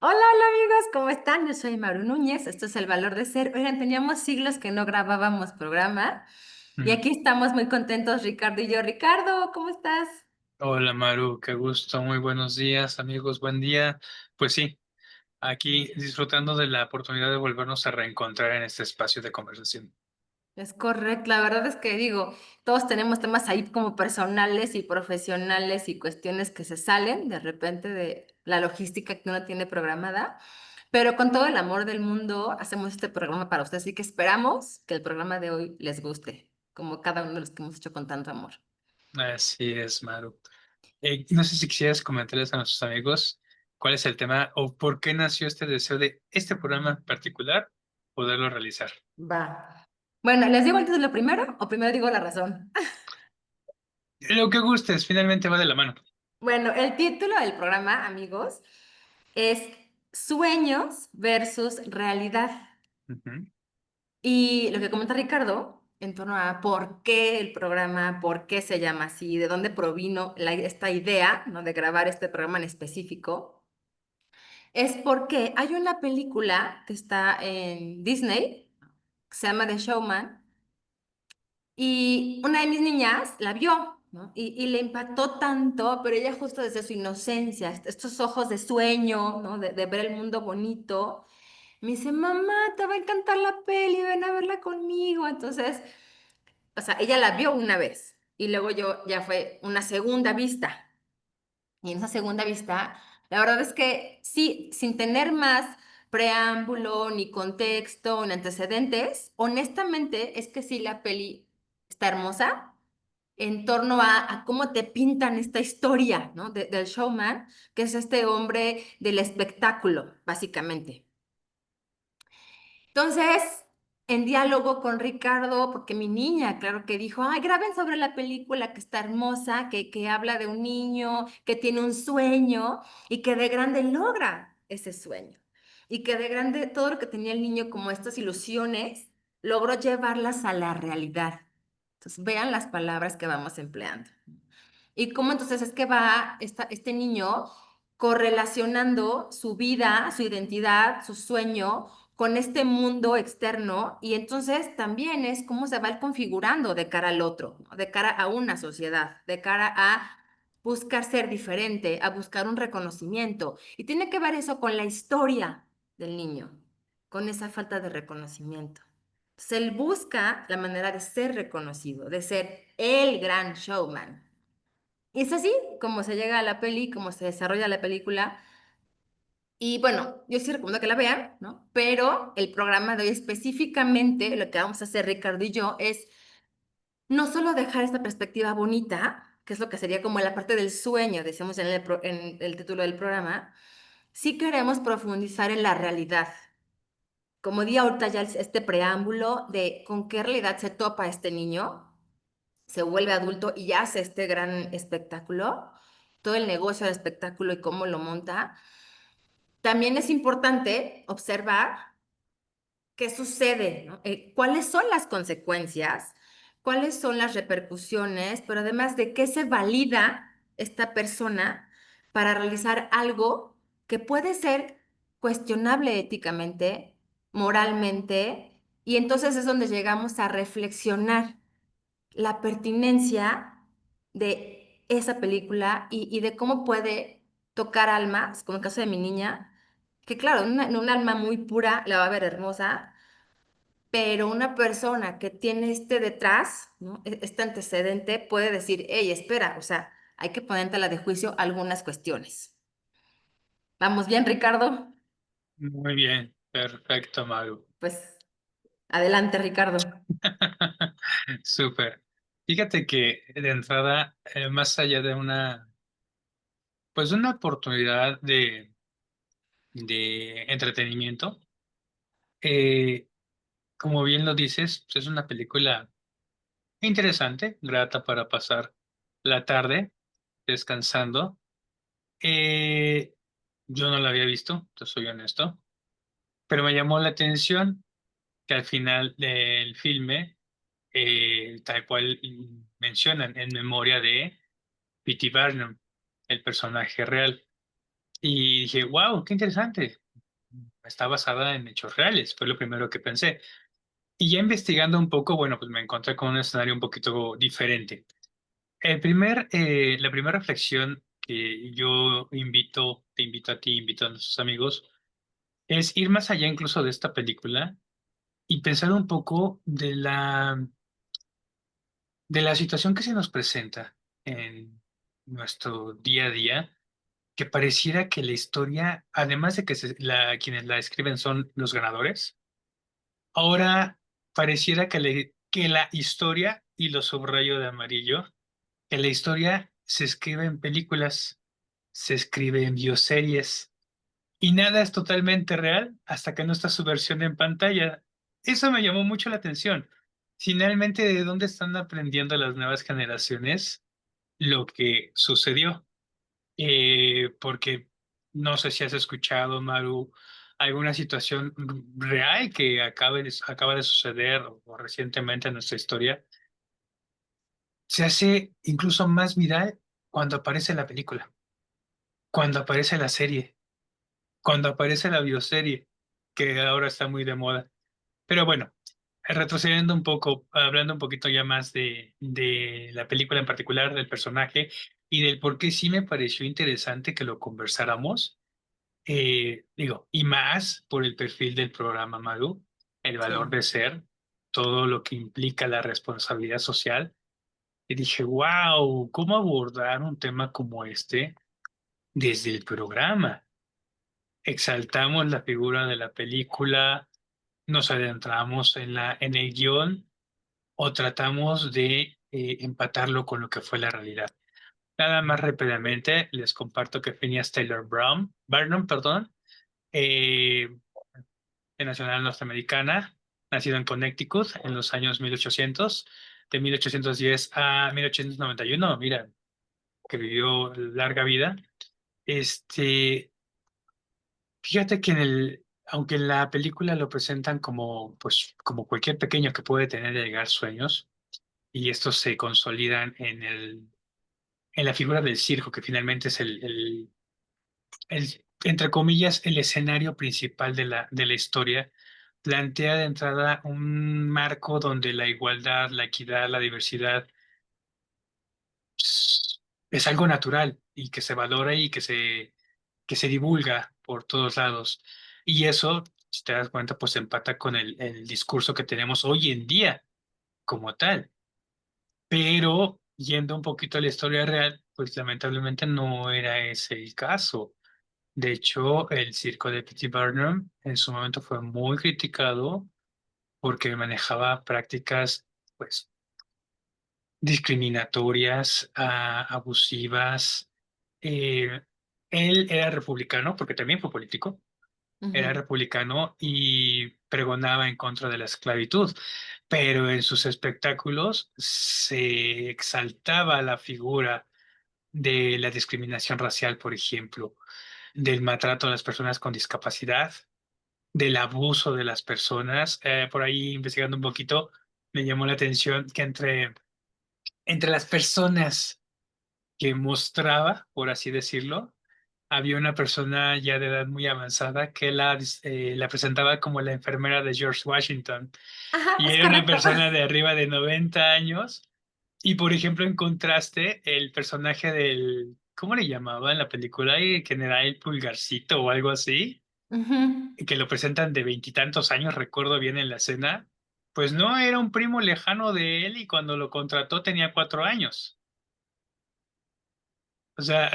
Hola, hola amigos, ¿cómo están? Yo soy Maru Núñez, esto es El Valor de Ser. Oigan, teníamos siglos que no grabábamos programa y Mm. aquí estamos muy contentos, Ricardo y yo. Ricardo, ¿cómo estás? Hola Maru, qué gusto, muy buenos días amigos, buen día. Pues sí, aquí disfrutando de la oportunidad de volvernos a reencontrar en este espacio de conversación. Es correcto, la verdad es que digo, todos tenemos temas ahí como personales y profesionales y cuestiones que se salen de repente de la logística que uno tiene programada, pero con todo el amor del mundo hacemos este programa para ustedes, así que esperamos que el programa de hoy les guste, como cada uno de los que hemos hecho con tanto amor. Así es, Maru. No sé si quisieras comentarles a nuestros amigos cuál es el tema o por qué nació este deseo de este programa en particular, poderlo realizar. Va. Bueno, ¿les digo el título primero o primero digo la razón? Lo que gustes, finalmente va de la mano. Bueno, el título del programa, amigos, es Sueños versus Realidad. Ujú. Y lo que comenta Ricardo en torno a por qué el programa, por qué se llama así, de dónde provino esta idea, ¿no? De grabar este programa en específico, es porque hay una película que está en Disney, que se llama The Showman. Y una de mis niñas la vio, ¿no? Y le impactó tanto, pero ella justo desde su inocencia, estos ojos de sueño, ¿no? De ver el mundo bonito, me dice, mamá, te va a encantar la peli, ven a verla conmigo. Entonces, o sea, ella la vio una vez y luego yo ya fue una segunda vista. Y en esa segunda vista, la verdad es que sí, sin tener más preámbulo, ni contexto, ni antecedentes, honestamente es que sí, la peli está hermosa en torno a cómo te pintan esta historia, ¿no? Del showman, que es este hombre del espectáculo, básicamente. Entonces, en diálogo con Ricardo, porque mi niña, claro que dijo, ay, graben sobre la película que está hermosa, que habla de un niño que tiene un sueño y que de grande logra ese sueño. Y que de grande todo lo que tenía el niño como estas ilusiones, logró llevarlas a la realidad. Entonces, vean las palabras que vamos empleando. Y cómo entonces es que va este niño correlacionando su vida, su identidad, su sueño con este mundo externo y entonces también es cómo se va él configurando de cara al otro, ¿no? De cara a una sociedad, de cara a buscar ser diferente, a buscar un reconocimiento. Y tiene que ver eso con la historia del niño, con esa falta de reconocimiento. Entonces él busca la manera de ser reconocido, de ser el gran showman. Y es así como se llega a la peli, como se desarrolla la película. Y bueno, yo sí recomiendo que la vean, ¿no? Pero el programa de hoy específicamente, lo que vamos a hacer Ricardo y yo, es no solo dejar esta perspectiva bonita, que es lo que sería como la parte del sueño, decíamos en en el título del programa, sí queremos profundizar en la realidad. Como di ahorita ya este preámbulo de con qué realidad se topa este niño, se vuelve adulto y hace este gran espectáculo, todo el negocio del espectáculo y cómo lo monta. También es importante observar qué sucede, ¿no? ¿Cuáles son las consecuencias? ¿Cuáles son las repercusiones? Pero además de qué se valida esta persona para realizar algo que puede ser cuestionable éticamente, moralmente, y entonces es donde llegamos a reflexionar la pertinencia de esa película y de cómo puede tocar almas, como el caso de mi niña, que claro, en un alma muy pura la va a ver hermosa, pero una persona que tiene este detrás, ¿no? Este antecedente puede decir, hey, espera, o sea, hay que poner en tela de juicio algunas cuestiones. ¿Vamos bien, Ricardo? Muy bien, perfecto, Maru. Pues adelante, Ricardo. Súper. Fíjate que de entrada, más allá de pues una oportunidad de entretenimiento, eh, como bien lo dices, pues es una película interesante, grata para pasar la tarde descansando. Eh, yo no la había visto, te soy honesto, pero me llamó la atención que al final del filme, tal cual mencionan en memoria de P.T. Barnum, el personaje real. Y dije, wow, qué interesante. Está basada en hechos reales, fue lo primero que pensé. Y ya investigando un poco, bueno, pues me encontré con un escenario un poquito diferente. La primera reflexión que yo te invito a ti, invito a nuestros amigos, es ir más allá incluso de esta película y pensar un poco de la situación que se nos presenta en nuestro día a día, que pareciera que la historia, además de que quienes la escriben son los ganadores, ahora pareciera que la historia, y lo subrayo de amarillo, que la historia se escribe en películas, se escribe en bioseries, y nada es totalmente real hasta que no está su versión en pantalla. Eso me llamó mucho la atención. Finalmente, ¿de dónde están aprendiendo las nuevas generaciones lo que sucedió? Porque no sé si has escuchado, Maru, alguna situación real que acaba de suceder o recientemente en nuestra historia. Se hace incluso más viral cuando aparece la película, cuando aparece la serie, cuando aparece la bioserie, que ahora está muy de moda. Pero bueno, retrocediendo un poco, hablando un poquito ya más de la película en particular, del personaje y del por qué sí me pareció interesante que lo conversáramos. Digo, y más por el perfil del programa Madu, el valor Sí. de ser, todo lo que implica la responsabilidad social. Y dije, wow, ¿cómo abordar un tema como este desde el programa? Exaltamos la figura de la película, nos adentramos en el guión o tratamos de empatarlo con lo que fue la realidad. Nada más rápidamente les comparto que Phineas Taylor Barnum, perdón, eh, de nacionalidad norteamericana, nacido en Connecticut en los años 1800, de 1810 a 1891, mira, que vivió larga vida. Este, Fíjate que aunque en la película lo presentan como, pues, como cualquier pequeño que puede tener y llegar sueños, y estos se consolidan en la figura del circo, que finalmente es entre comillas, el escenario principal de la historia, plantea de entrada un marco donde la igualdad, la equidad, la diversidad es algo natural y que se valora y que se divulga por todos lados. Y eso, si te das cuenta, pues empata con el discurso que tenemos hoy en día como tal. Pero yendo un poquito a la historia real, pues lamentablemente no era ese el caso. De hecho, el circo de P.T. Barnum en su momento fue muy criticado porque manejaba prácticas, pues, discriminatorias, abusivas. Eh, Él era republicano, porque también fue político, era Ujú. republicano y pregonaba en contra de la esclavitud, pero en sus espectáculos se exaltaba la figura de la discriminación racial, por ejemplo, del maltrato a las personas con discapacidad, del abuso de las personas. Por ahí investigando un poquito, me llamó la atención que entre las personas que mostraba, por así decirlo, había una persona ya de edad muy avanzada que la presentaba como la enfermera de George Washington Ajá, y es era una correcto. persona de arriba de 90 años. Y por ejemplo, en contraste, el personaje ¿cómo le llamaba en la película? El general Pulgarcito o algo así, Ujú. que lo presentan de veintitantos años, recuerdo bien en la escena, pues no era un primo lejano de él y cuando lo contrató tenía 4 años. O sea,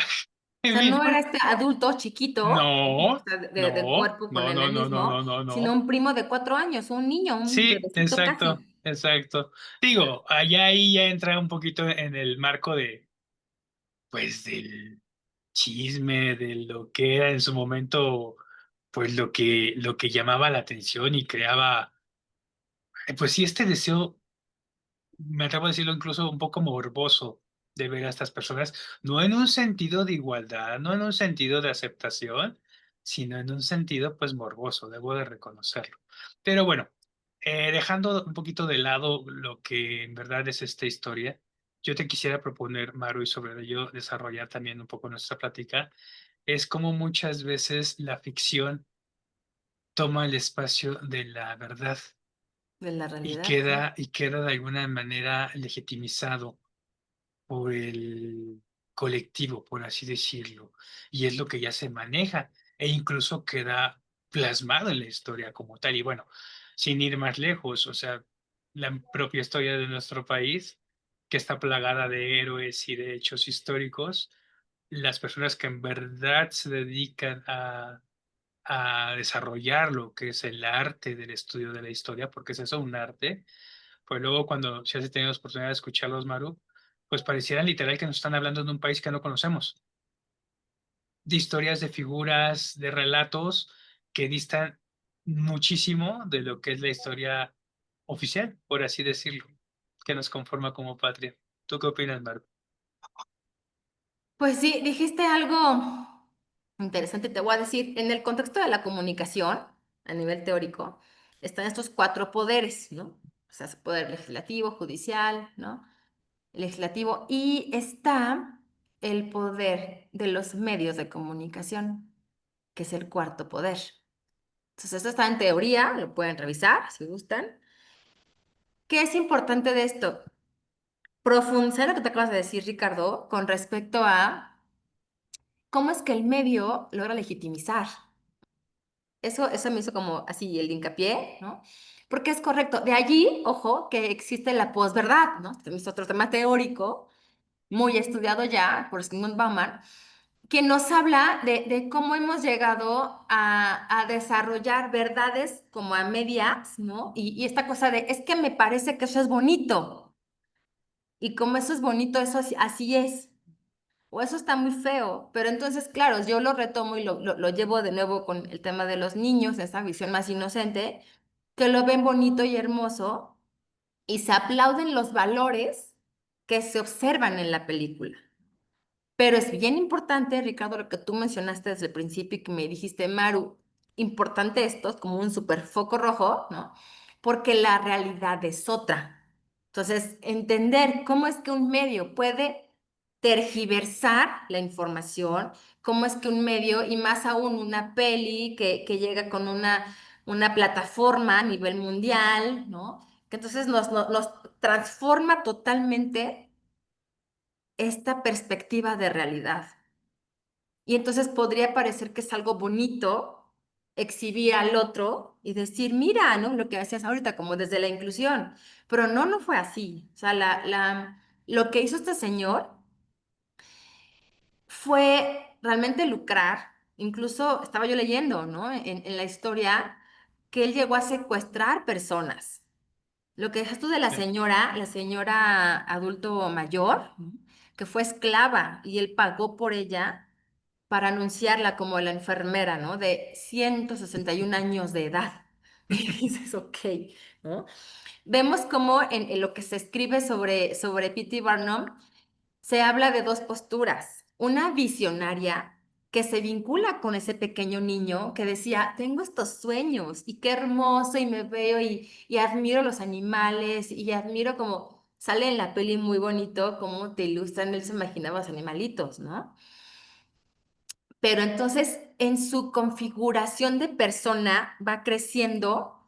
O sea, no era mismo. este adulto chiquito, o No, sea, de no, cuerpo con no, no, no, no, enanismo, no, no, sino no. un primo de 4 años, un niño, un Sí, bebecito exacto, casi. exacto. Digo, allá ahí ya entra un poquito en el marco pues, del chisme, de lo que era en su momento, pues, lo que llamaba la atención y creaba, pues sí, este deseo, me atrevo a decirlo incluso un poco morboso de ver a estas personas, no en un sentido de igualdad, no en un sentido de aceptación, sino en un sentido pues morboso, debo de reconocerlo. Pero bueno, dejando un poquito de lado lo que en verdad es esta historia, yo te quisiera proponer, Maru, y sobre ello desarrollar también un poco nuestra plática, es como muchas veces la ficción toma el espacio de la verdad de la y realidad, sí. queda de alguna manera legitimizado por el colectivo, por así decirlo, y es lo que ya se maneja, e incluso queda plasmado en la historia como tal. Y bueno, sin ir más lejos, o sea, la propia historia de nuestro país, que está plagada de héroes y de hechos históricos, las personas que en verdad se dedican a desarrollar lo que es el arte del estudio de la historia, porque es eso, un arte, pues luego cuando si has tenido la oportunidad de escucharlos, Maru, pues pareciera literal que nos están hablando de un país que no conocemos, de historias, de figuras, de relatos que distan muchísimo de lo que es la historia oficial, por así decirlo, que nos conforma como patria. ¿Tú qué opinas, Maru? Pues sí, dijiste algo interesante, te voy a decir, en el contexto de la comunicación, a nivel teórico, están estos cuatro poderes, ¿no? O sea, poder legislativo, judicial, ¿no? Legislativo, y está el poder de los medios de comunicación, que es el cuarto poder. Entonces, esto está en teoría, lo pueden revisar si gustan. ¿Qué es importante de esto? Profundizar lo que te acabas de decir, Ricardo, con respecto a cómo es que el medio logra legitimizar. Eso me hizo como así el hincapié, ¿no? Porque es correcto. De allí, ojo, que existe la posverdad, ¿no? Este es otro tema teórico, muy estudiado ya por Sigmund Bauman, que nos habla de cómo hemos llegado a desarrollar verdades como a medias, ¿no? Y esta cosa de, es que me parece que eso es bonito. Y como eso es bonito, eso así es. O eso está muy feo, pero entonces, claro, yo lo retomo y lo llevo de nuevo con el tema de los niños, esa visión más inocente, que lo ven bonito y hermoso y se aplauden los valores que se observan en la película. Pero es bien importante, Ricardo, lo que tú mencionaste desde el principio y que me dijiste, Maru, importante esto, es como un super foco rojo, ¿no? Porque la realidad es otra. Entonces, entender cómo es que un medio puede tergiversar la información, cómo es que un medio, y más aún una peli que llega con una plataforma a nivel mundial, ¿no? Que entonces nos transforma totalmente esta perspectiva de realidad. Y entonces podría parecer que es algo bonito exhibir al otro y decir, mira, ¿no? Lo que hacías ahorita, como desde la inclusión. Pero no, no fue así. O sea, lo que hizo este señor fue realmente lucrar. Incluso estaba yo leyendo, ¿no? En la historia que él llegó a secuestrar personas. Lo que dejas tú de Sí, la señora adulto mayor, ¿no? Que fue esclava y él pagó por ella para anunciarla como la enfermera, ¿no? De 161 años de edad. Y dices, ok, ¿no? Vemos cómo en lo que se escribe sobre P.T. Barnum se habla de dos posturas. Una visionaria que se vincula con ese pequeño niño que decía, tengo estos sueños y qué hermoso y me veo y admiro los animales y admiro como sale en la peli muy bonito cómo te ilustran, él se imaginaba los animalitos, ¿no? Pero entonces en su configuración de persona va creciendo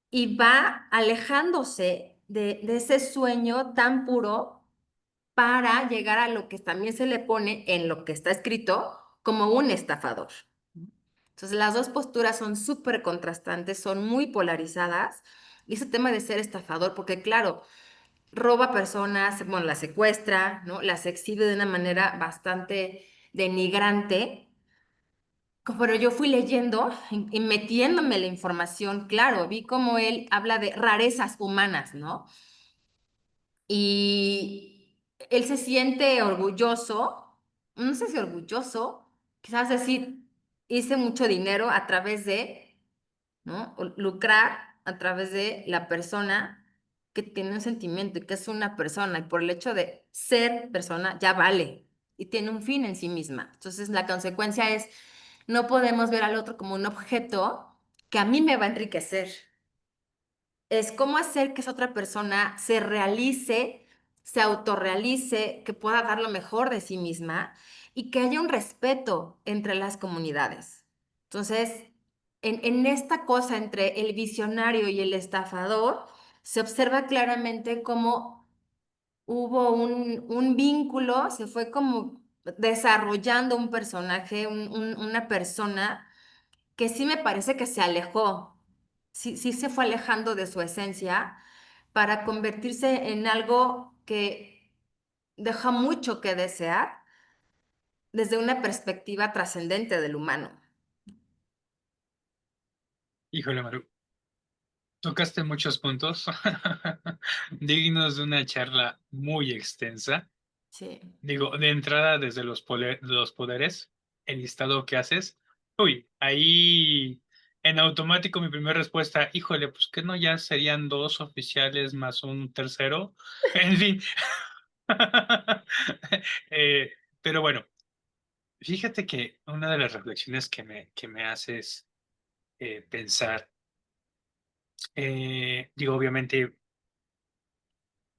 y va alejándose de ese sueño tan puro para llegar a lo que también se le pone en lo que está escrito como un estafador. Entonces las dos posturas son súper contrastantes, son muy polarizadas. Y ese tema de ser estafador, porque claro, roba personas, bueno, las secuestra, ¿no? Las exhibe de una manera bastante denigrante. Pero yo fui leyendo y metiéndome la información, claro, vi cómo él habla de rarezas humanas, ¿no? Y él se siente orgulloso, no sé si orgulloso, quizás decir, hice mucho dinero a través de, ¿no? O lucrar a través de la persona que tiene un sentimiento y que es una persona, y por el hecho de ser persona ya vale y tiene un fin en sí misma. Entonces la consecuencia es, no podemos ver al otro como un objeto que a mí me va a enriquecer, es cómo hacer que esa otra persona se realice, se autorrealice, que pueda dar lo mejor de sí misma y que haya un respeto entre las comunidades. Entonces, en esta cosa entre el visionario y el estafador, se observa claramente cómo hubo un vínculo, se fue como desarrollando un personaje, una persona que sí me parece que se alejó, sí, sí se fue alejando de su esencia para convertirse en algo que deja mucho que desear desde una perspectiva trascendente del humano. Híjole, Maru, tocaste muchos puntos dignos de una charla muy extensa. Sí. Digo, de entrada, desde los poderes, el listado que haces. Uy, ahí en automático mi primera respuesta, híjole, pues que no ya serían dos oficiales más un tercero. En fin. Eh, pero bueno, fíjate que una de las reflexiones que me haces pensar, digo, obviamente,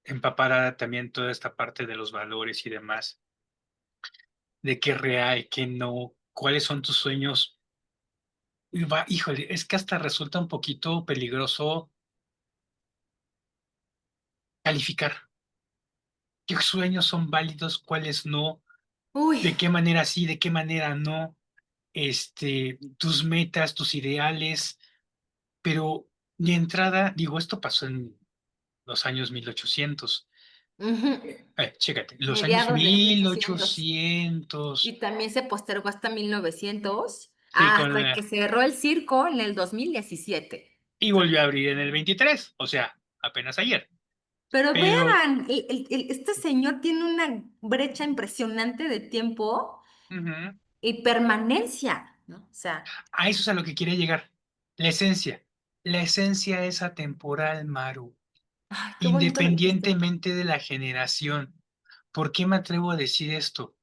empapar también toda esta parte de los valores y demás, de qué es real, qué no, cuáles son tus sueños. Híjole, es que hasta resulta un poquito peligroso calificar qué sueños son válidos, cuáles no, Uy, de qué manera sí, de qué manera no, tus metas, tus ideales, pero de entrada, digo, esto pasó en los años 1800. ujú. Chécate, los años Mediados de mil 1800. ochocientos Y también se postergó hasta 1900, sí, con hasta que cerró el circo en el 2017. y volvió a abrir en el 23, o sea, apenas ayer. Pero Pero vean, este señor tiene una brecha impresionante de tiempo ujú, y permanencia, ¿no? O sea, a eso es a lo que quiere llegar. La esencia. La esencia es atemporal, Maru, ay, qué bonito lo dijiste. independientemente de la generación. ¿Por qué me atrevo a decir esto?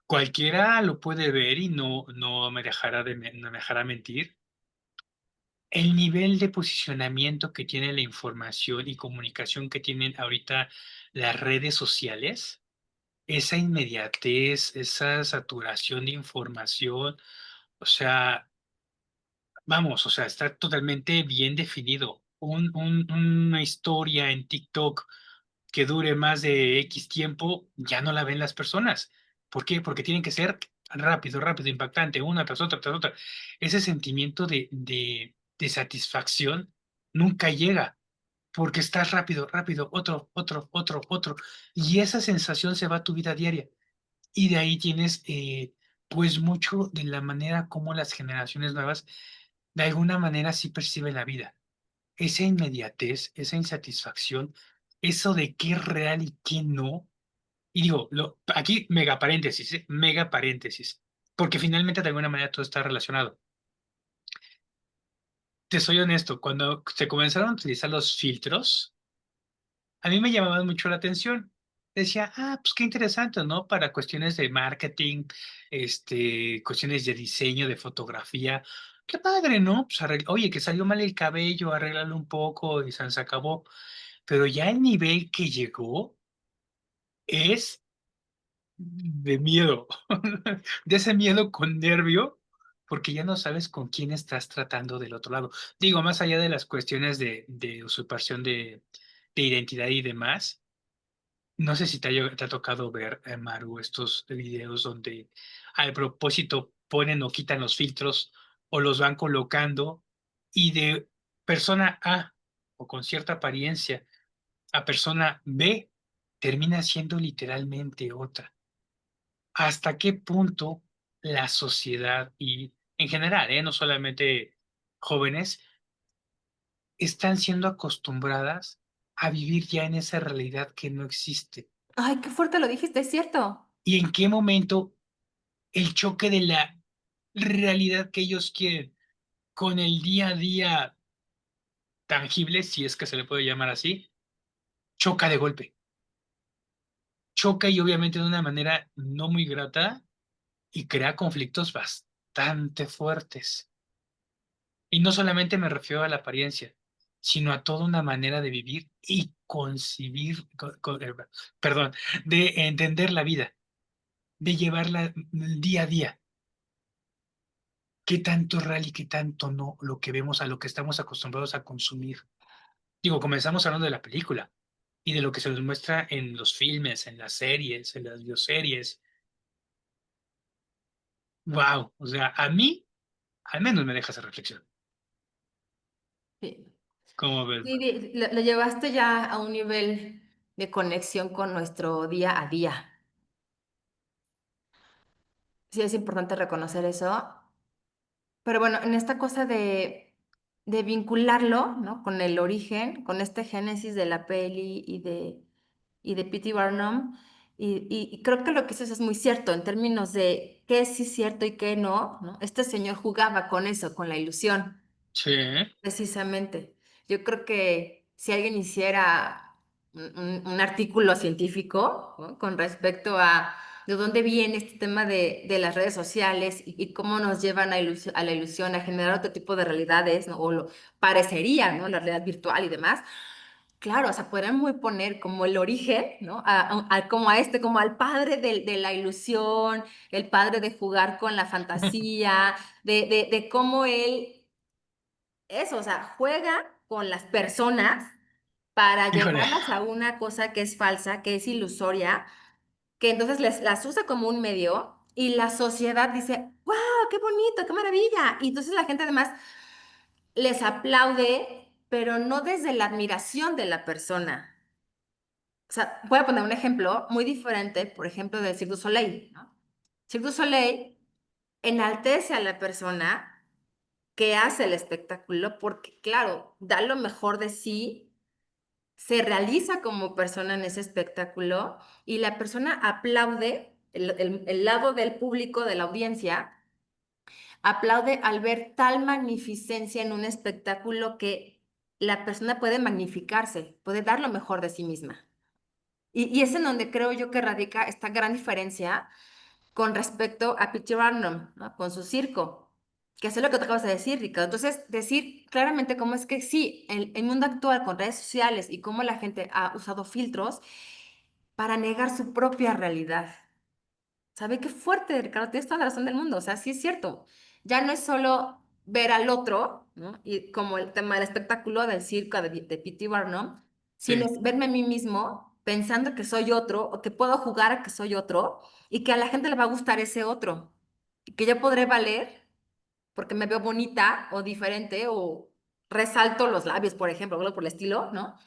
Cualquiera lo puede ver y no me no me dejará mentir. El nivel de posicionamiento que tiene la información y comunicación que tienen ahorita las redes sociales, esa inmediatez, esa saturación de información, o sea, vamos, o sea, está totalmente bien definido. Una historia en TikTok que dure más de X tiempo, ya no la ven las personas. ¿Por qué? Porque tienen que ser rápido, rápido, impactante, una tras otra, tras otra. Ese sentimiento de satisfacción nunca llega, porque estás rápido, rápido, otro, otro, otro, otro. Y esa sensación se va a tu vida diaria. Y de ahí tienes, pues, mucho de la manera como las generaciones nuevas, de alguna manera, sí perciben la vida. Esa inmediatez, esa insatisfacción, eso de qué es real y qué no. Y digo, aquí mega paréntesis, mega paréntesis, porque finalmente de alguna manera todo está relacionado. Te soy honesto, cuando se comenzaron a utilizar los filtros, a mí me llamaban mucho la atención. Decía, pues qué interesante, ¿no? Para cuestiones de marketing, cuestiones de diseño, de fotografía. Qué padre, ¿no? Pues oye, que salió mal el cabello, arréglalo un poco y se acabó. Pero ya el nivel que llegó es de miedo, de ese miedo con nervio, porque ya no sabes con quién estás tratando del otro lado. Digo, más allá de las cuestiones de usurpación de identidad y demás, no sé si te ha tocado ver, Maru, estos videos donde al propósito ponen o quitan los filtros o los van colocando y de persona A o con cierta apariencia a persona B termina siendo literalmente otra. ¿Hasta qué punto la sociedad y en general, no solamente jóvenes, están siendo acostumbradas a vivir ya en esa realidad que no existe? Ay, qué fuerte lo dijiste, es cierto. ¿Y en qué momento el choque de la realidad que ellos quieren con el día a día tangible, si es que se le puede llamar así, choca de golpe? Choca y obviamente de una manera no muy grata y crea conflictos bastante fuertes. Y no solamente me refiero a la apariencia. sino a toda una manera de vivir y concebir, perdón, de entender la vida, de llevarla día a día. ¿Qué tanto es real y qué tanto no lo que vemos a lo que estamos acostumbrados a consumir? Digo, comenzamos hablando de la película y de lo que se nos muestra en los filmes, en las series, en las bioseries. Wow, o sea, a mí al menos me deja esa reflexión. Sí, ¿Cómo ves, sí, Mar? lo llevaste ya a un nivel de conexión con nuestro día a día. Sí, es importante reconocer eso. Pero bueno, en esta cosa de vincularlo, ¿no? Con el origen, con este génesis de la peli y de P.T. Barnum, y creo que lo que dices es muy cierto en términos de qué sí es cierto y qué no, ¿no? Este señor jugaba con eso, con la ilusión. Sí, Precisamente. Yo creo que si alguien hiciera un artículo científico, ¿no? Con respecto a de dónde viene este tema de las redes sociales y cómo nos llevan a la ilusión, a generar otro tipo de realidades, ¿no? O lo parecería, ¿no? La realidad virtual y demás. Claro, o sea, podrían muy poner como el origen, ¿no? Como a este, como al padre de la ilusión, el padre de jugar con la fantasía, de cómo él eso, o sea, juega con las personas para híjole, llevarlas a una cosa que es falsa, que es ilusoria, que entonces las usa como un medio y la sociedad dice, wow, qué bonito, qué maravilla. Y entonces la gente además les aplaude, pero no desde la admiración de la persona. O sea, voy a poner un ejemplo muy diferente, por ejemplo, de Cirque du Soleil, ¿no? Cirque du Soleil enaltece a la persona que hace el espectáculo porque, claro, da lo mejor de sí, se realiza como persona en ese espectáculo y la persona aplaude, el lado del público, de la audiencia, aplaude al ver tal magnificencia en un espectáculo que la persona puede magnificarse, puede dar lo mejor de sí misma. Y es en donde creo yo que radica esta gran diferencia con respecto a P.T. Barnum, ¿no? Con su circo, que es lo que te acabas de decir, Ricardo. Entonces, decir claramente cómo es que sí, el mundo actual con redes sociales y cómo la gente ha usado filtros para negar su propia realidad. ¿Sabe qué fuerte, Ricardo? Tienes toda la razón del mundo. O sea, sí es cierto. Ya no es solo ver al otro, ¿no? Y como el tema del espectáculo del circo de P.T. Barnum, sino sí. es verme a mí mismo pensando que soy otro o que puedo jugar a que soy otro y que a la gente le va a gustar ese otro y que yo podré valer porque me veo bonita o diferente o resalto los labios, por ejemplo, o algo por el estilo, ¿no?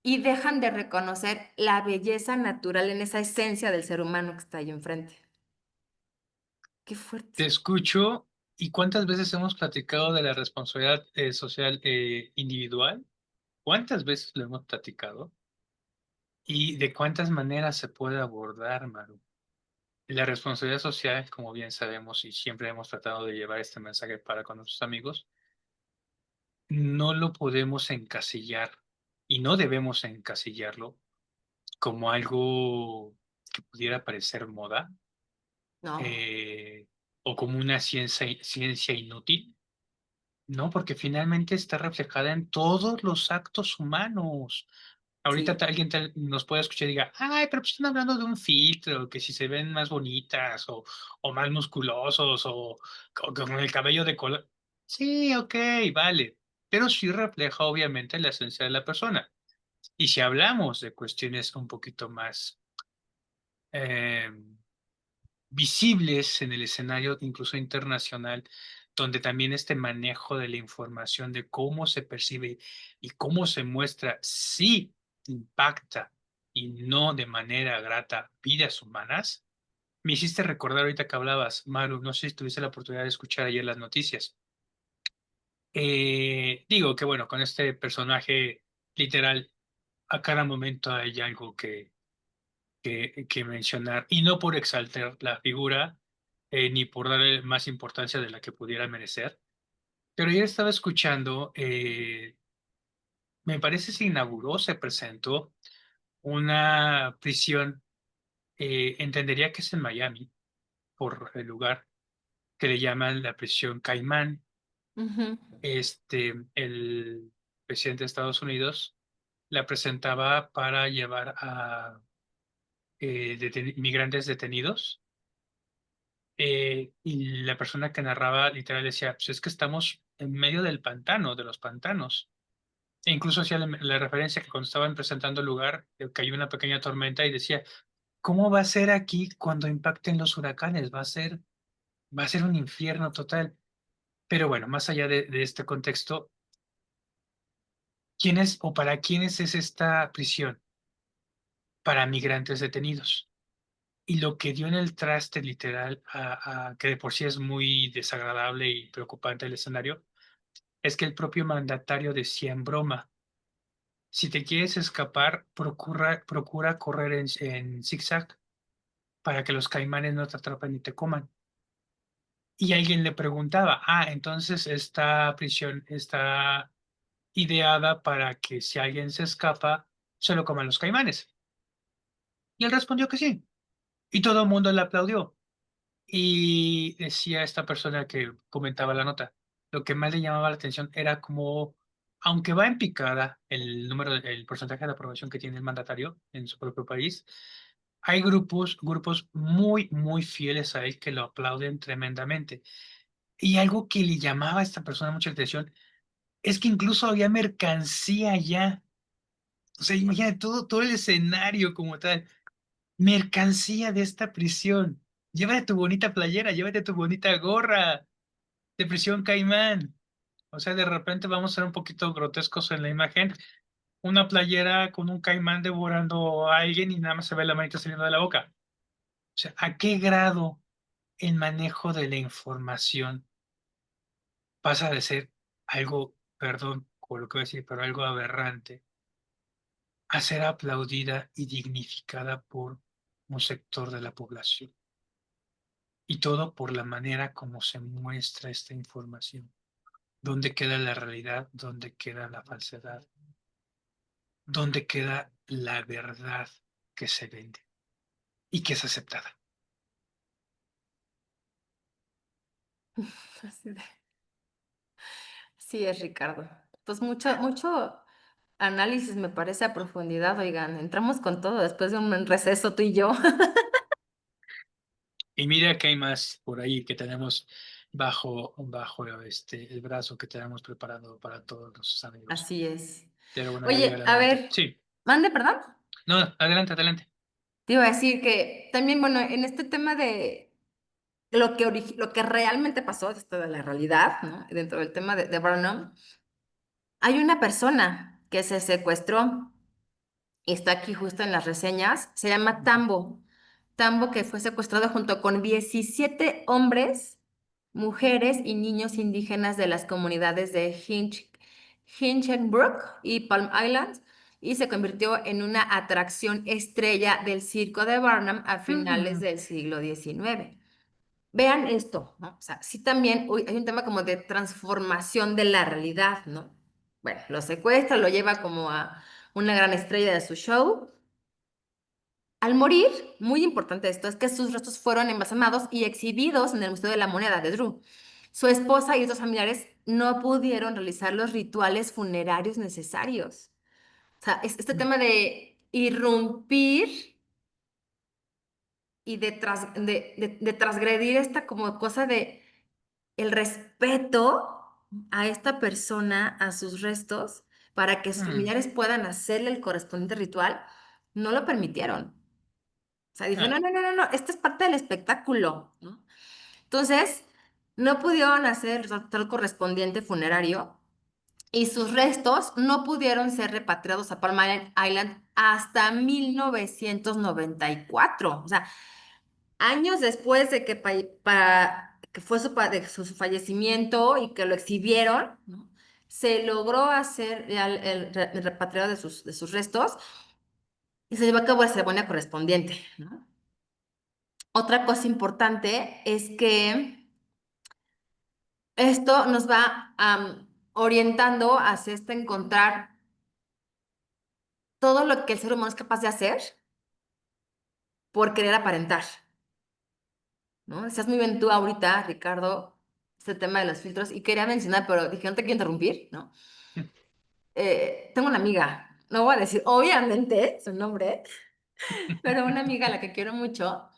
Y dejan de reconocer la belleza natural en esa esencia del ser humano que está ahí enfrente. Qué fuerte. Te escucho. ¿Y cuántas veces hemos platicado de la responsabilidad social individual? ¿Cuántas veces lo hemos platicado? ¿Y de cuántas maneras se puede abordar, Maru? La responsabilidad social, como bien sabemos y siempre hemos tratado de llevar este mensaje para con nuestros amigos, no lo podemos encasillar y no debemos encasillarlo como algo que pudiera parecer moda No, eh, o como una ciencia inútil. No, porque finalmente está reflejada en todos los actos humanos. Ahorita sí, nos puede escuchar y diga, ay, pero pues están hablando de un filtro, que si se ven más bonitas o más musculosos o con el cabello de color. Sí, ok, vale, pero sí refleja obviamente la esencia de la persona. Y si hablamos de cuestiones un poquito más eh, visibles en el escenario incluso internacional, donde también este manejo de la información de cómo se percibe y cómo se muestra, sí impacta y no de manera grata vidas humanas. Me hiciste recordar ahorita que hablabas, Maru, no sé si tuviste la oportunidad de escuchar ayer las noticias. Digo que bueno, con este personaje literal, a cada momento hay algo que mencionar, y no por exaltar la figura, ni por darle más importancia de la que pudiera merecer. Pero ayer estaba escuchando, me parece se inauguró, se presentó una prisión, entendería que es en Miami, por el lugar, que le llaman la prisión Caimán. ujú, Este, presidente de Estados Unidos, la presentaba para llevar a migrantes detenidos. Y la persona que narraba literal decía, pues es que estamos en medio del pantano, de los pantanos. E incluso hacía la referencia que cuando estaban presentando el lugar, cayó una pequeña tormenta y decía, ¿cómo va a ser aquí cuando impacten los huracanes? Va a ser un infierno total. Pero bueno, más allá de este contexto, ¿quién es o para quiénes es esta prisión? Para migrantes detenidos. Y lo que dio en el traste literal, que de por sí es muy desagradable y preocupante el escenario, es que el propio mandatario decía en broma, si te quieres escapar, procura correr en zigzag para que los caimanes no te atrapen y te coman. Y alguien le preguntaba, entonces esta prisión está ideada para que si alguien se escapa, se lo coman los caimanes. Y él respondió que sí. Y todo el mundo le aplaudió. Y decía esta persona que comentaba la nota, lo que más le llamaba la atención era como, aunque va en picada el porcentaje de aprobación que tiene el mandatario en su propio país, hay grupos muy, muy fieles a él que lo aplauden tremendamente. Y algo que le llamaba a esta persona mucha atención es que incluso había mercancía ya. O sea, imagínate todo el escenario como tal. Mercancía de esta prisión. Llévate tu bonita playera, llévate tu bonita gorra de prisión Caimán. O sea, de repente vamos a ser un poquito grotescos en la imagen. Una playera con un caimán devorando a alguien y nada más se ve la manita saliendo de la boca. O sea, ¿a qué grado el manejo de la información pasa de ser algo, perdón por lo que voy a decir, pero algo aberrante, a ser aplaudida y dignificada por un sector de la población? Y todo por la manera como se muestra esta información. ¿Dónde queda la realidad? ¿Dónde queda la falsedad? ¿Dónde queda la verdad que se vende y que es aceptada? Así de- Sí es, Ricardo. Pues mucho análisis me parece a profundidad, oigan. Entramos con todo después de un receso tú y yo. Y mira que hay más por ahí que tenemos bajo el brazo que tenemos preparado para todos nuestros amigos. Así es. Pero bueno, ya llega Oye, el a momento. ver, Sí, mande, perdón. no, adelante, adelante. Te iba a decir que también, bueno, en este tema de lo que realmente pasó, esto de la realidad, ¿no? Dentro del tema de Barnum, hay una persona que se secuestró y está aquí justo en las reseñas, se llama Tambo. Tambo que fue secuestrado junto con 17 hombres, mujeres y niños indígenas de las comunidades de Hinchinbrook y Palm Island y se convirtió en una atracción estrella del circo de Barnum a finales Mm, del siglo XIX. Vean esto, ¿no? O sea, sí también hay un tema como de transformación de la realidad, ¿no? Bueno, lo secuestra, lo lleva como a una gran estrella de su show. Al morir, muy importante esto, es que sus restos fueron embalsamados y exhibidos en el Museo de la Moneda de Drew. Su esposa y otros familiares no pudieron realizar los rituales funerarios necesarios. O sea, este mm, tema de irrumpir y de transgredir esta como cosa de el respeto a esta persona, a sus restos, para que sus mm, familiares puedan hacerle el correspondiente ritual, no lo permitieron. O sea, dijo, no, ah, no, no, no, no, esto es parte del espectáculo, ¿no? Entonces, no pudieron hacer el ritual correspondiente funerario y sus restos no pudieron ser repatriados a Palm Island hasta 1994. O sea, años después de que, que fue su fallecimiento y que lo exhibieron, ¿no? Se logró hacer ya el repatriado de sus restos y se llevó a cabo la ceremonia correspondiente, ¿no? Otra cosa importante es que esto nos va orientando hacia encontrar todo lo que el ser humano es capaz de hacer por querer aparentar, ¿no? Decías muy bien tú ahorita, Ricardo, este tema de los filtros, y quería mencionar, pero dije, no te quiero interrumpir, ¿no? tengo una amiga, no voy a decir obviamente su nombre, pero una amiga a la que quiero mucho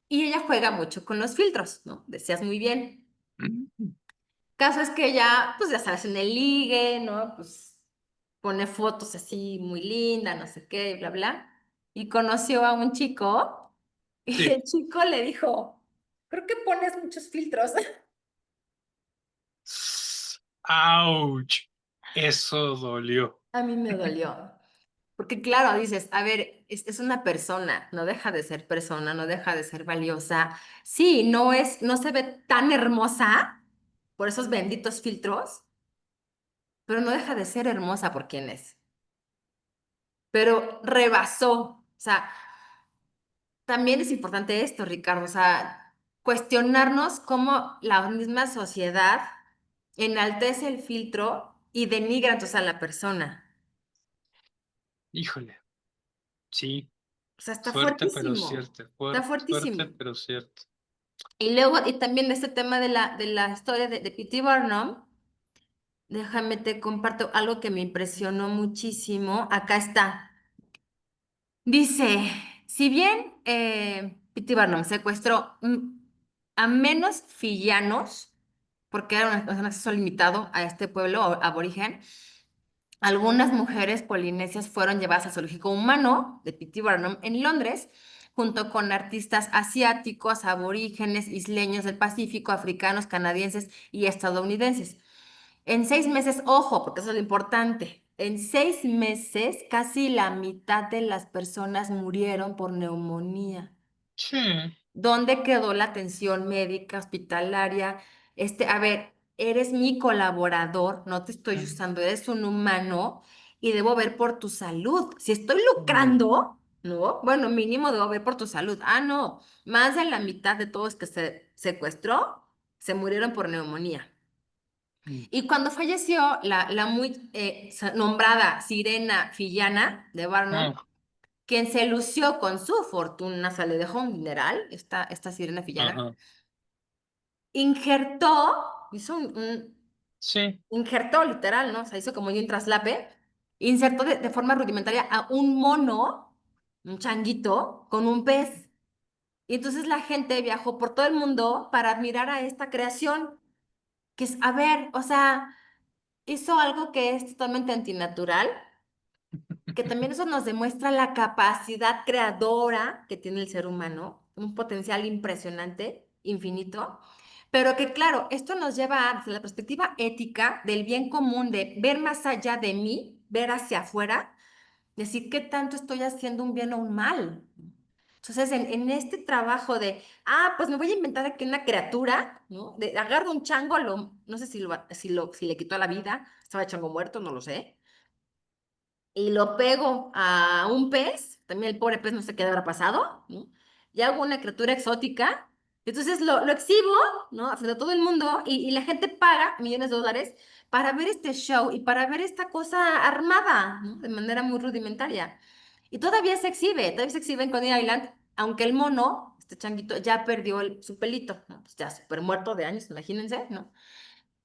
y ella juega mucho con los filtros, ¿no? Decías muy bien. Mm. Caso es que ella, pues ya sabes, en el ligue, ¿no? Pues pone fotos así muy lindas, no sé qué, bla, bla. Y conoció a un chico y Sí. el chico le dijo, creo que pones muchos filtros. ¡Auch! Eso dolió. A mí me dolió. Porque claro, dices, a ver, es una persona, no deja de ser persona, no deja de ser valiosa. Sí, no se ve tan hermosa por esos benditos filtros, pero no deja de ser hermosa por quien es. Pero rebasó, o sea, también es importante esto, Ricardo, o sea, cuestionarnos cómo la misma sociedad enaltece el filtro y denigra entonces a la persona. Híjole. Sí. O sea, está Fuerte, pero fuertísimo, cierto. está Fuerte, fuerte, fuertísimo. pero cierto. Y luego, y también este tema de la historia de P.T. Barnum, déjame te comparto algo que me impresionó muchísimo. Acá está. Dice, si bien P.T. Barnum secuestró a menos fillanos, porque era un acceso limitado a este pueblo aborigen, algunas mujeres polinesias fueron llevadas al zoológico humano de P.T. Barnum en Londres, junto con artistas asiáticos, aborígenes, isleños del Pacífico, africanos, canadienses y estadounidenses. En 6 meses, ojo, porque eso es lo importante, en 6 meses casi la mitad de las personas murieron por neumonía. Sí. ¿Dónde quedó la atención médica, hospitalaria? A ver, eres mi colaborador, no te estoy Mm, usando, eres un humano y debo ver por tu salud. Si estoy mm, lucrando, ¿no? Bueno, mínimo debo ver por tu salud. Ah, no, más de la mitad de todos que se secuestró se murieron por neumonía. mm. Y cuando falleció la muy nombrada Sirena Fillana de Barnum, Oh, quien se lució con su fortuna, o sea, le dejó un dineral, esta Sirena Fillana, ajá. hizo Sí. injertó literal, ¿no? O sea, hizo como un traslape, insertó de forma rudimentaria a un mono, un changuito, con un pez. Y entonces la gente viajó por todo el mundo para admirar a esta creación, que es, a ver, o sea, hizo algo que es totalmente antinatural, que también eso nos demuestra la capacidad creadora que tiene el ser humano, un potencial impresionante, infinito, pero que claro, esto nos lleva desde la perspectiva ética del bien común, de ver más allá de mí, ver hacia afuera, decir qué tanto estoy haciendo un bien o un mal. Entonces, en este trabajo de, pues me voy a inventar aquí una criatura, ¿no? De agarro un chango, no sé si le quitó la vida, estaba el chango muerto, no lo sé, y lo pego a un pez, también el pobre pez no sé qué habrá pasado, ¿no? Y hago una criatura exótica, entonces lo exhibo, ¿no? Frente a todo el mundo y la gente paga millones de dólares para ver este show y para ver esta cosa armada, ¿no? De manera muy rudimentaria. Y todavía se exhibe en Coney Island, aunque el mono, este changuito, ya perdió su pelito, ¿no? Pues ya súper muerto de años, imagínense, ¿no?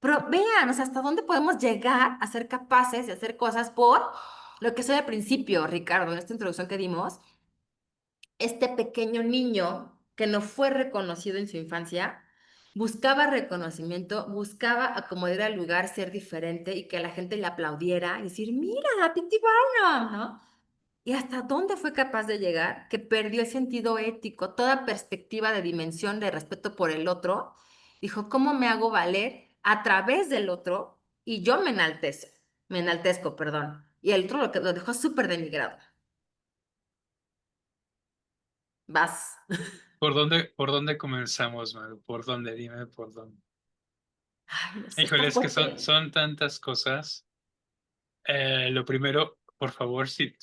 Pero vean, o sea, hasta dónde podemos llegar a ser capaces de hacer cosas por lo que soy al principio, Ricardo, en esta introducción que dimos, este pequeño niño que no fue reconocido en su infancia, buscaba reconocimiento, buscaba acomodar al lugar, ser diferente y que la gente le aplaudiera y decir, mira, P.T. Barnum, ¿no? Y hasta dónde fue capaz de llegar, que perdió el sentido ético, toda perspectiva de dimensión, de respeto por el otro. Dijo, ¿cómo me hago valer a través del otro? Y yo me enaltezco, perdón. Y el otro lo dejó súper denigrado. Vas. Por dónde comenzamos, Maru? ¿Por dónde? Dime por dónde. Ay, no sé, está Híjole, es que fuerte. son tantas cosas. Lo primero, por favor, sin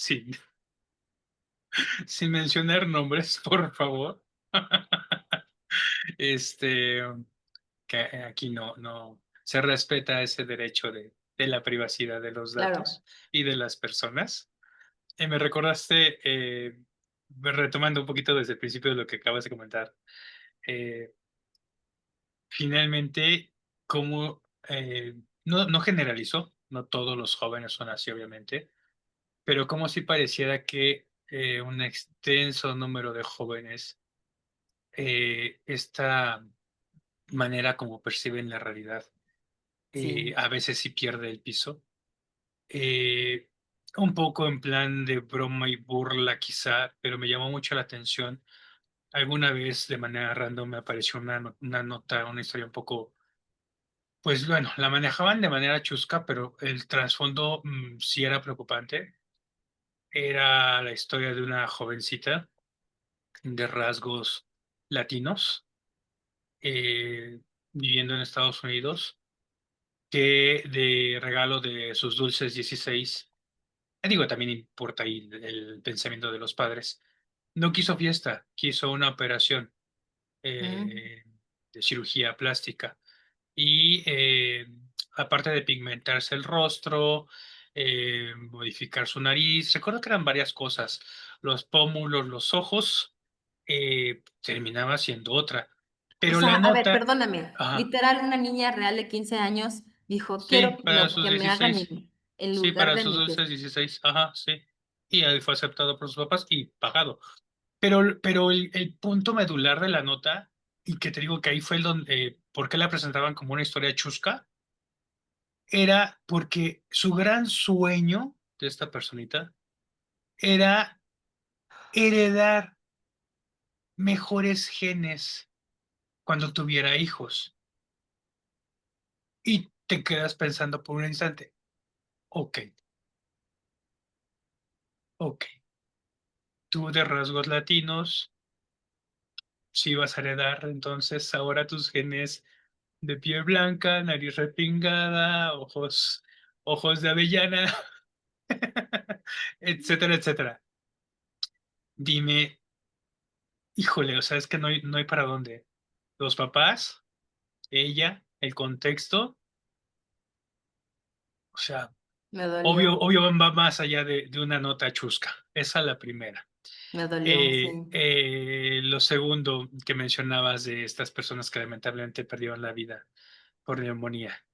mencionar nombres, por favor. Este, que aquí no se respeta ese derecho de la privacidad de los Claro, datos y de las personas. Me recordaste, retomando un poquito desde el principio de lo que acabas de comentar, eh, finalmente, cómo no generalizó. no todos los jóvenes son así, obviamente, pero como si pareciera que un extenso número de jóvenes, esta manera como perciben la realidad, Sí, a veces sí pierde el piso. Eh, un poco en plan de broma y burla quizá, pero me llamó mucho la atención. Alguna vez de manera random me apareció una nota, una historia un poco, pues bueno, la manejaban de manera chusca, pero el trasfondo sí era preocupante. Era la historia de una jovencita de rasgos latinos, eh, viviendo en Estados Unidos, que de regalo de sus dulces 16, digo, también importa ahí el pensamiento de los padres, no quiso fiesta, quiso una operación mm, eh, de cirugía plástica. Y aparte de pigmentarse el rostro, modificar su nariz, recuerdo que eran varias cosas, los pómulos, los ojos, terminaba siendo otra. o Pero sea, la a ver, nota, perdóname, ajá, literal, una niña real de 15 años dijo, quiero sí, para sus que me hagan 16, en sí, lugar para de sus mi dulces fiesta. 16, ajá, sí. Y ahí fue aceptado por sus papás y pagado. Pero el punto medular de la nota, y que te digo que ahí fue el donde, ¿por qué la presentaban como una historia chusca? Era porque su gran sueño de esta personita era heredar mejores genes cuando tuviera hijos. Y te quedas pensando por un instante, ok, ok, tú de rasgos latinos, si vas a heredar entonces ahora tus genes de piel blanca, nariz repingada, ojos de avellana, etcétera, etcétera. Dime, híjole, o sea, es que no hay para dónde. Los papás, ella, el contexto, o sea, Me dolió, obvio va más allá de una nota chusca. Esa es la primera. me dolió, sí. Lo segundo que mencionabas de estas personas que lamentablemente perdieron la vida por neumonía.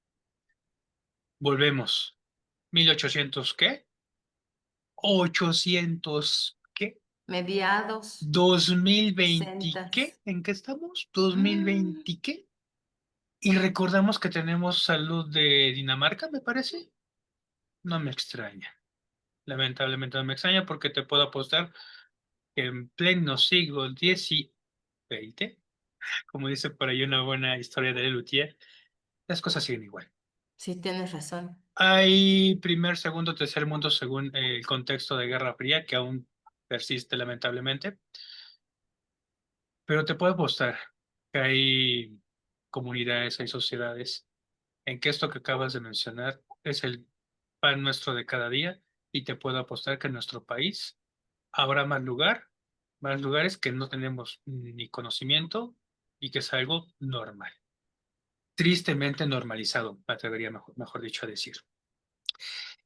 Volvemos. 1800, ¿qué? 800, ¿qué? Mediados, 2020, 60. ¿qué? ¿En qué estamos? 2020, Mm, ¿qué? Y recordamos que tenemos salud de Dinamarca, me parece. No me extraña. Lamentablemente no me extraña porque te puedo apostar que en pleno siglo X y XX, como dice por ahí una buena historia de Lelutier, las cosas siguen igual. sí, tienes razón. Hay primer, segundo, tercer mundo según el contexto de Guerra Fría que aún persiste lamentablemente, pero te puedo apostar que hay comunidades, hay sociedades en que esto que acabas de mencionar es el pan nuestro de cada día y te puedo apostar que en nuestro país habrá más lugares que no tenemos ni conocimiento y que es algo normal, tristemente normalizado, me atrevería mejor dicho a decir.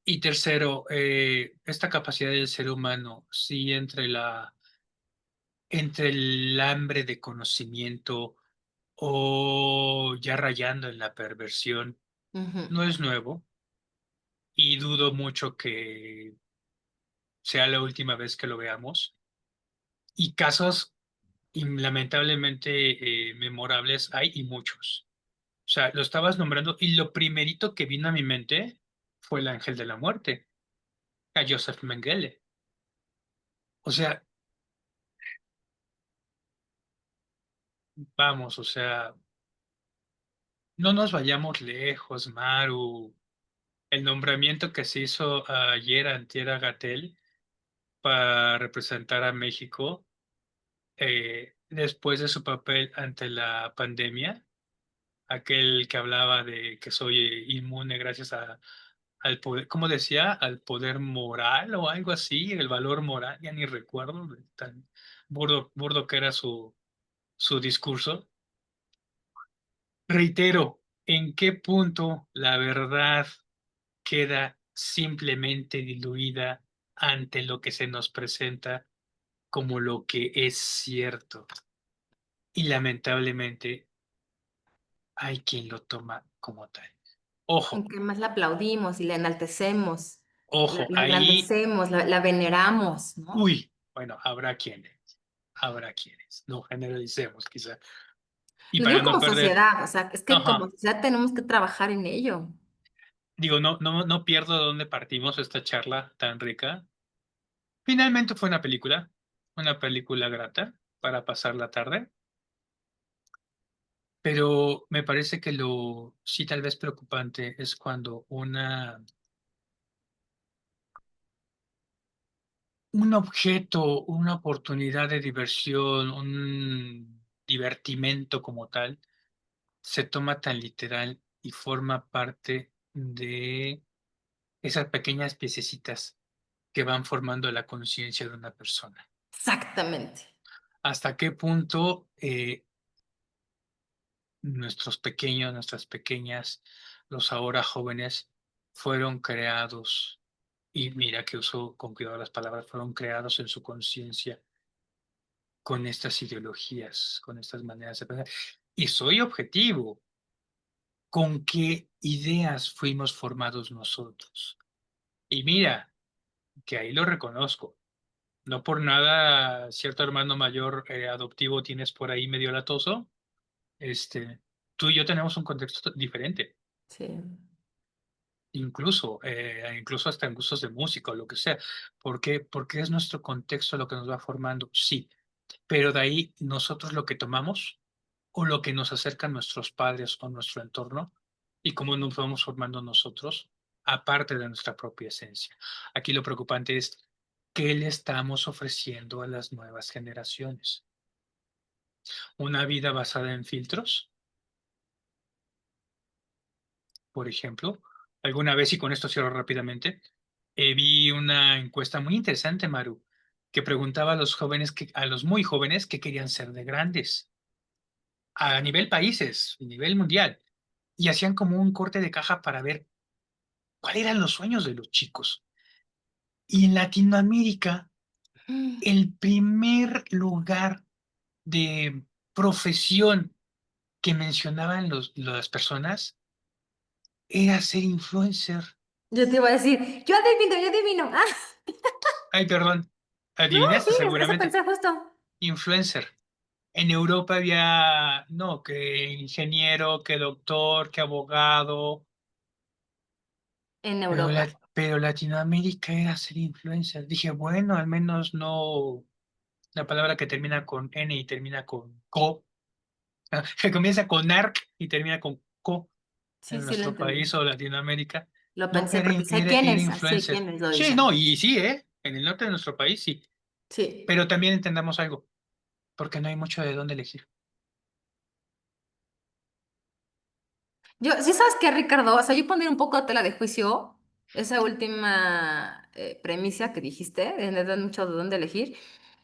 Y tercero, esta capacidad del ser humano, sí, entre el hambre de conocimiento o ya rayando en la perversión, Ujú. no es nuevo y dudo mucho que sea la última vez que lo veamos. Y casos lamentablemente memorables hay y muchos. O sea, lo estabas nombrando y lo primerito que vino a mi mente fue el ángel de la muerte, a Joseph Mengele. O sea, vamos, o sea, no nos vayamos lejos, Maru. El nombramiento que se hizo ayer antier a Gatell para representar a México después de su papel ante la pandemia, aquel que hablaba de que soy inmune gracias al poder, ¿cómo decía? Al poder moral o algo así, el valor moral, ya ni recuerdo, tan burdo que era su discurso. Reitero, ¿en qué punto la verdad queda simplemente diluida ante lo que se nos presenta como lo que es cierto? Y lamentablemente hay quien lo toma como tal. Ojo, en que más la aplaudimos y la enaltecemos, ojo, la ahí, engrandecemos, la veneramos, ¿no? uy, bueno, habrá quienes, no generalicemos quizá. Y Lo para digo no como perder, sociedad, o sea, es que como ajá, sociedad tenemos que trabajar en ello. digo, no pierdo de dónde partimos esta charla tan rica. Finalmente fue una película grata para pasar la tarde, pero me parece que lo sí tal vez preocupante es cuando un objeto, una oportunidad de diversión, un divertimento como tal, se toma tan literal y forma parte de esas pequeñas piececitas que van formando la conciencia de una persona. Exactamente. ¿Hasta qué punto nuestros pequeños, nuestras pequeñas, los ahora jóvenes, fueron creados, y mira que uso con cuidado las palabras, fueron creados en su conciencia con estas ideologías, con estas maneras de pensar? Y soy objetivo, ¿con qué ideas fuimos formados nosotros? Y mira, que ahí lo reconozco. No por nada, cierto hermano mayor adoptivo tienes por ahí medio latoso. Este, tú y yo tenemos un contexto diferente. Sí. Incluso hasta en gustos de música o lo que sea. ¿Por qué? Porque es nuestro contexto lo que nos va formando, sí, pero de ahí nosotros lo que tomamos o lo que nos acercan nuestros padres o nuestro entorno y cómo nos vamos formando nosotros, aparte de nuestra propia esencia. Aquí lo preocupante es qué le estamos ofreciendo a las nuevas generaciones. Una vida basada en filtros, por ejemplo. Alguna vez, y con esto cierro rápidamente, vi una encuesta muy interesante, Maru, que preguntaba a los jóvenes, a los muy jóvenes, qué querían ser de grandes, a nivel países, a nivel mundial, y hacían como un corte de caja para ver cuáles eran los sueños de los chicos. Y en Latinoamérica, Mm. el primer lugar de profesión que mencionaban las personas era ser influencer. Yo te iba a decir, yo adivino, yo adivino. Ah, Ay, perdón, no, adivinaste sí, eso seguramente. pensé justo Influencer. En Europa había, no, que ingeniero, que doctor, que abogado, en Europa. pero Latinoamérica era ser influencer. Dije, bueno, al menos no la palabra que termina con N y termina con co, que comienza con ARC y termina con co Sí, en sí, lo nuestro país entendí. o Latinoamérica. Lo No, pensé porque sé era quiénes, así influencer. quiénes lo Sí, dicen. no, y sí, ¿eh? En el norte de nuestro país sí. Sí. Pero también entendamos algo, porque no hay mucho de dónde elegir. Yo, sí sabes qué, Ricardo, o sea, yo pondría un poco a tela de juicio esa última premisa que dijiste, de no dar mucho de dónde elegir.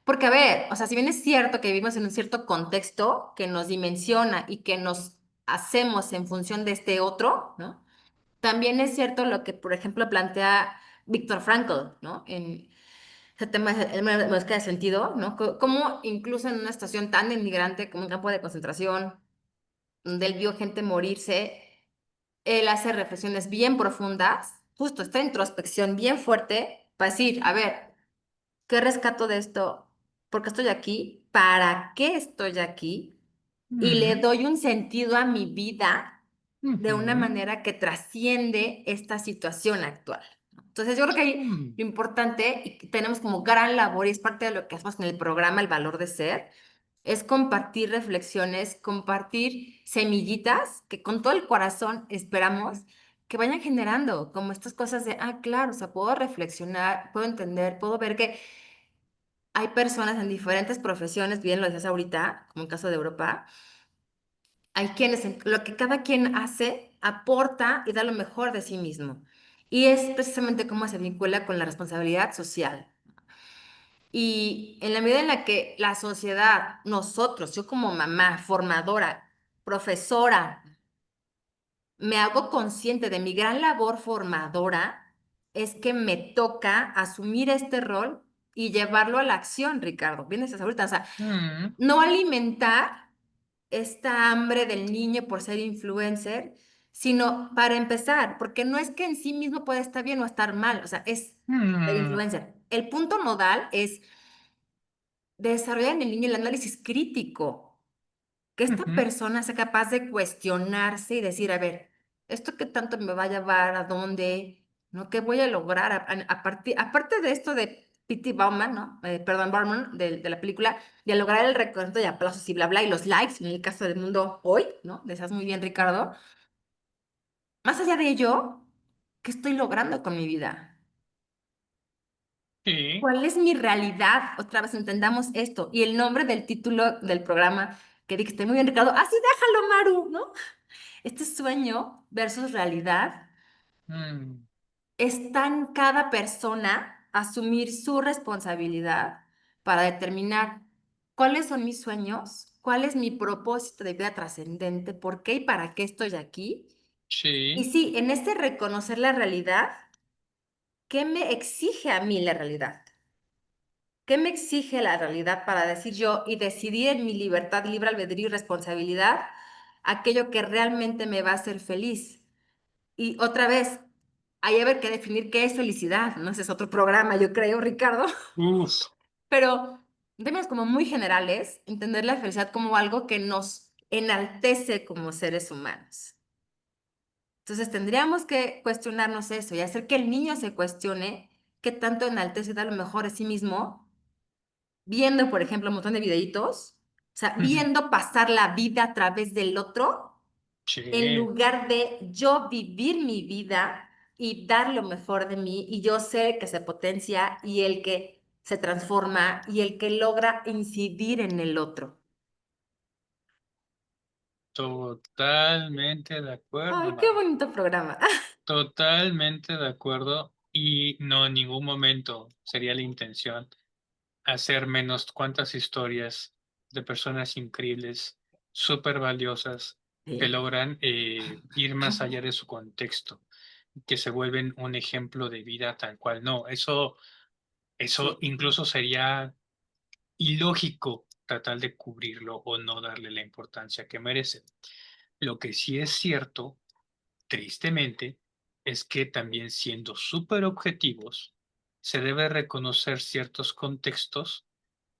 Porque, a ver, o sea, si bien es cierto que vivimos en un cierto contexto que nos dimensiona y que nos hacemos en función de este otro, ¿no? También es cierto lo que, por ejemplo, plantea Víctor Frankl, ¿no? En ese tema de búsqueda de sentido, ¿no? Cómo incluso en una situación tan denigrante como un campo de concentración, donde él vio gente morirse, él hace reflexiones bien profundas, justo esta introspección bien fuerte, para decir, a ver, ¿qué rescato de esto? ¿Por qué estoy aquí? ¿Para qué estoy aquí? Y le Mm, doy un sentido a mi vida de una ujú, manera que trasciende esta situación actual. Entonces, yo creo que ahí mm, lo importante y que tenemos como gran labor y es parte de lo que hacemos en el programa El Valor de Ser, es compartir reflexiones, compartir semillitas que con todo el corazón esperamos que vayan generando como estas cosas de, ah, claro, o sea, puedo reflexionar, puedo entender, puedo ver que hay personas en diferentes profesiones, bien lo decías ahorita, como en caso de Europa, hay quienes, lo que cada quien hace, aporta y da lo mejor de sí mismo. Y es precisamente cómo se vincula con la responsabilidad social. Y en la medida en la que la sociedad, nosotros, yo como mamá, formadora, profesora, me hago consciente de mi gran labor formadora, es que me toca asumir este rol y llevarlo a la acción, Ricardo. Bien decías ahorita, o sea, mm. no alimentar esta hambre del niño por ser influencer, sino para empezar, porque no es que en sí mismo pueda estar bien o estar mal, o sea, es de Mm, influencer. El punto nodal es desarrollar en el niño el análisis crítico, que esta ujú, persona sea capaz de cuestionarse y decir, a ver, ¿esto qué tanto me va a llevar? ¿A dónde? ¿No? ¿Qué voy a lograr? Aparte de esto de P.T. Bauman, ¿no? Perdón, Bauman, de la película, de lograr el reconocimiento y aplausos y bla, bla, y los likes, en el caso del mundo hoy, ¿no? Decías muy bien, Ricardo. Más allá de ello, ¿qué estoy logrando con mi vida? sí, ¿Cuál es mi realidad? Otra vez entendamos esto. Y el nombre del título del programa, que dije, muy bien, Ricardo, así déjalo, Maru, ¿no? Este sueño versus realidad mm, está en cada persona asumir su responsabilidad para determinar cuáles son mis sueños, cuál es mi propósito de vida trascendente, por qué y para qué estoy aquí. Y sí, sí, en este reconocer la realidad, ¿qué me exige a mí la realidad? ¿Qué me exige la realidad para decir yo y decidir en mi libertad, libre albedrío y responsabilidad aquello que realmente me va a hacer feliz? Y otra vez, hay a ver que definir qué es felicidad, ¿no? Ese es otro programa, yo creo, Ricardo. uf, Pero en términos como muy generales, entender la felicidad como algo que nos enaltece como seres humanos. Entonces tendríamos que cuestionarnos eso y hacer que el niño se cuestione qué tanto enaltece da lo mejor a sí mismo, viendo, por ejemplo, un montón de videitos, o sea, ujú, viendo pasar la vida a través del otro en sí, lugar de yo vivir mi vida y dar lo mejor de mí y yo ser el que se potencia y el que se transforma y el que logra incidir en el otro. totalmente de acuerdo, Ay, qué Maru. bonito programa. Totalmente de acuerdo y no en ningún momento sería la intención hacer menos cuantas historias de personas increíbles, súper valiosas, que Sí. logran ir más allá de su contexto, que se vuelven un ejemplo de vida tal cual. No, eso Sí, incluso sería ilógico tratar de cubrirlo o no darle la importancia que merece. Lo que sí es cierto, tristemente, es que también siendo súper objetivos, se debe reconocer ciertos contextos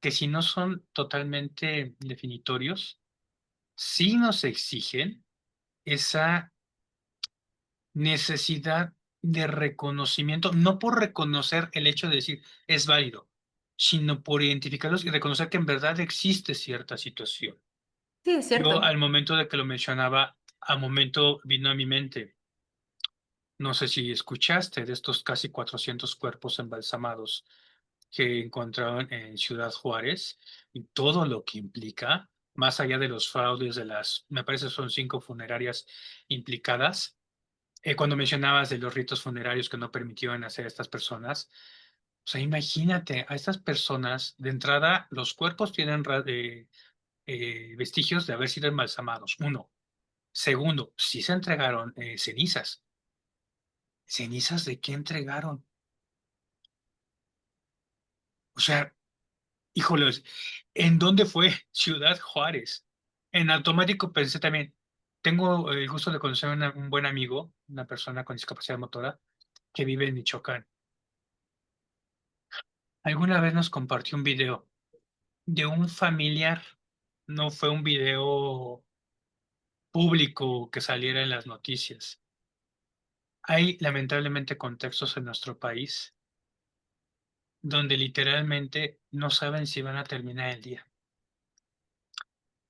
que si no son totalmente definitorios, sí nos exigen esa necesidad de reconocimiento, no por reconocer el hecho de decir es válido, sino por identificarlos y reconocer que en verdad existe cierta situación. sí, es Yo cierto. al momento de que lo mencionaba, al momento vino a mi mente, no sé si escuchaste de estos casi 400 cuerpos embalsamados que encontraron en Ciudad Juárez y todo lo que implica, más allá de los fraudes de me parece son 5 funerarias implicadas. Cuando mencionabas de los ritos funerarios que no permitieron hacer a estas personas, o sea, imagínate a estas personas, de entrada, los cuerpos tienen vestigios de haber sido embalsamados, uno. Segundo, sí se entregaron cenizas. ¿Cenizas de qué entregaron? O sea, híjoles, ¿en dónde fue? Ciudad Juárez. En automático pensé también, tengo el gusto de conocer un buen amigo, una persona con discapacidad motora, que vive en Michoacán. Alguna vez nos compartió un video de un familiar, no fue un video público que saliera en las noticias. Hay lamentablemente contextos en nuestro país donde literalmente no saben si van a terminar el día.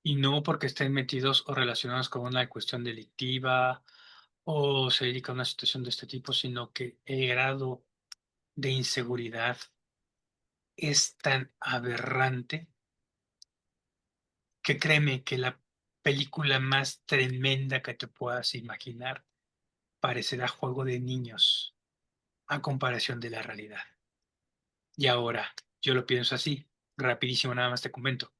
Y no porque estén metidos o relacionados con una cuestión delictiva o se dedica a una situación de este tipo, sino que el grado de inseguridad es tan aberrante que créeme que la película más tremenda que te puedas imaginar parecerá juego de niños a comparación de la realidad. Y ahora, yo lo pienso así, rapidísimo, nada más te comento.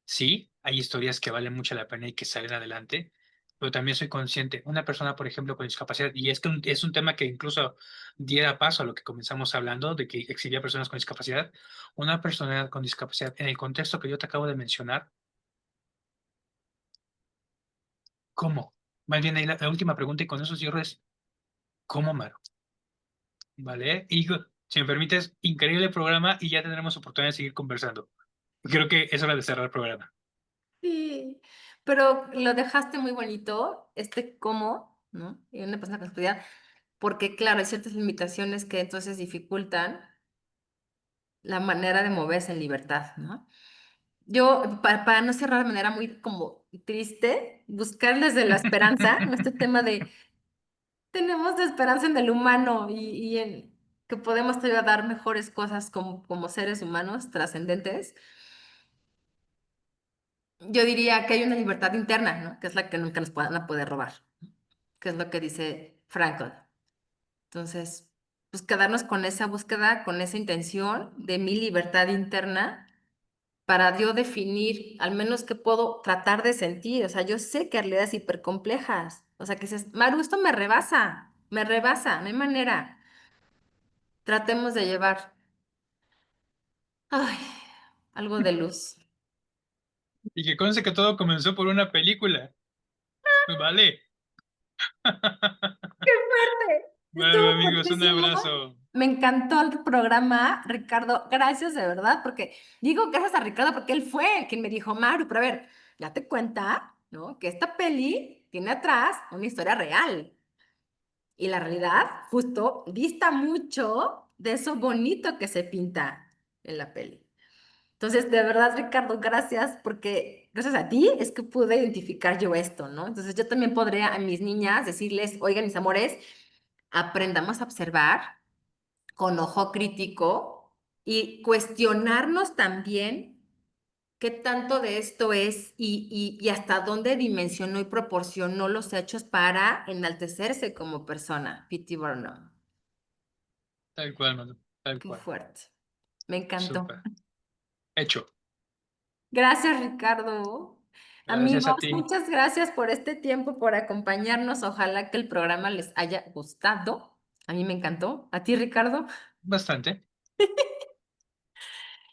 Sí, hay historias que valen mucho la pena y que salen adelante, pero también soy consciente, una persona, por ejemplo, con discapacidad, y es que es un tema que incluso diera paso a lo que comenzamos hablando, de que exhibía personas con discapacidad, una persona con discapacidad, en el contexto que yo te acabo de mencionar, ¿cómo? más bien ahí la última pregunta y con eso cierro es, ¿cómo, Maru? ¿Vale? Y si me permites, increíble programa y ya tendremos oportunidad de seguir conversando. Creo que es hora de cerrar el programa. Sí, pero lo dejaste muy bonito, cómo, ¿no? Y una persona con discapacidad, porque claro, hay ciertas limitaciones que entonces dificultan la manera de moverse en libertad, ¿no? Yo, para no cerrar de manera muy como triste, buscar desde la esperanza, ¿no? Este tema de tenemos la esperanza en el humano y en que podemos todavía dar mejores cosas como seres humanos trascendentes. Yo diría que hay una libertad interna, ¿no? Que es la que nunca nos van a poder robar, que es lo que dice Frankl. Entonces, pues quedarnos con esa búsqueda, con esa intención de mi libertad interna para yo definir al menos qué puedo tratar de sentir. O sea, yo sé que hay realidades hipercomplejas. O sea, que dices, Maru, esto me rebasa, no hay manera. Tratemos de llevar, ay, algo de luz. Y que conste que todo comenzó por una película. Vale. Bueno, Estuvo amigos, un buenísimo. abrazo. Me encantó el programa, Ricardo. Gracias de verdad, porque digo gracias a Ricardo porque él fue quien me dijo, Maru, pero a ver, date cuenta, ¿no? Que esta peli tiene atrás una historia real. Y la realidad justo dista mucho de eso bonito que se pinta en la peli. Entonces, de verdad, Ricardo, gracias, porque gracias a ti es que pude identificar yo esto, ¿no? Entonces, yo también podría a mis niñas decirles, oigan, mis amores, aprendamos a observar con ojo crítico y cuestionarnos también qué tanto de esto es y hasta dónde dimensionó y proporcionó los hechos para enaltecerse como persona. P.T. Barnum. Tal cual, mano. Tal Qué cual. fuerte. Me encantó. Súper. Hecho. Gracias, Ricardo. Gracias Amigos, a ti. muchas gracias por este tiempo, por acompañarnos. Ojalá que el programa les haya gustado. A mí me encantó. ¿A ti, Ricardo? Bastante.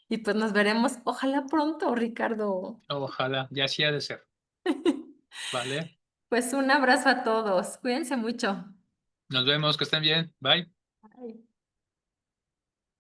Y pues nos veremos, ojalá pronto, Ricardo. Ojalá. Ya sí ha de ser. Vale. Pues un abrazo a todos. Cuídense mucho. Nos vemos. Que estén bien. Bye.